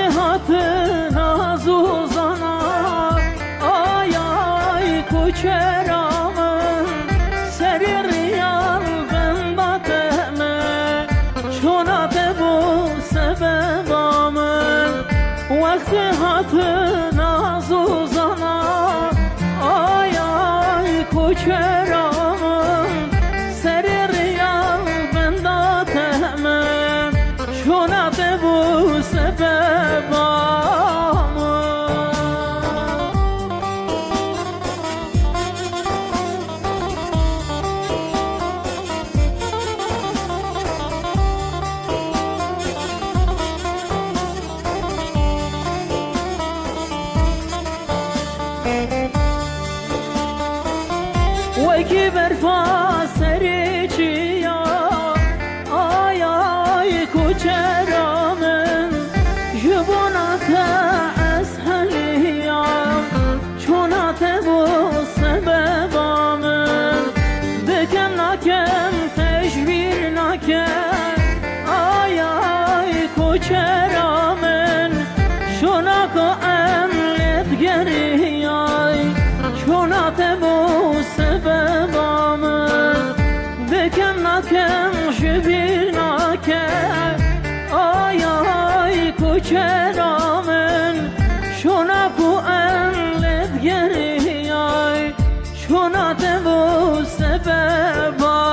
hatı naz uzana ay ay koçeramın seri riyal bendateme çonate bu sebebamın vakti hatı naz uzana ay ay koçeramın seri riyal bendateme çonate bu sebebamın وکی برفا سری چیا آی آی کوچرامن جبونات اسهلیم چونات بو سببامن دکم نکم تشویر نکم آی آی کوچرامن شوناکو املت گریم چونات بو sebebamın Dekem nakem şübir nakem Ay ay koçeramın Şuna ku enlet geri ay Şuna de bu sebebamın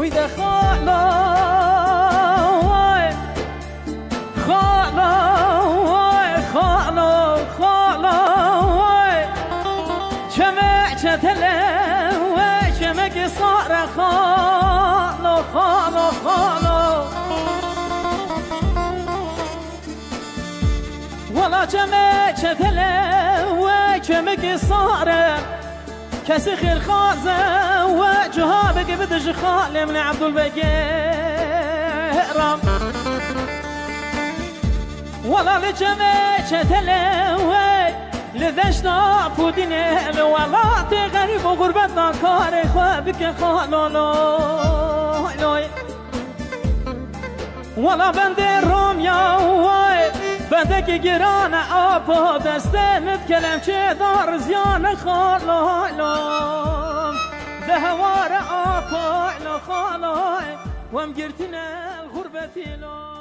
ويدا خالا واي خالا واي خالا خالا واي شمع شتلا واي شمع صار خالا خالا خالا ولا شمع شتلا واي شمع صار كسخ الخازة وجهابك بدج خالي من عبد البقيرم والله لجميع تلوي لذشنا فوديني والله تغرب وغربتنا كاري خوابك خالو لوي والله بندي روم يا وي بندك جيران آبا دستنت كلام چه دار زيان خالو بهوار آبا خالو وام جرتنا الغربة لو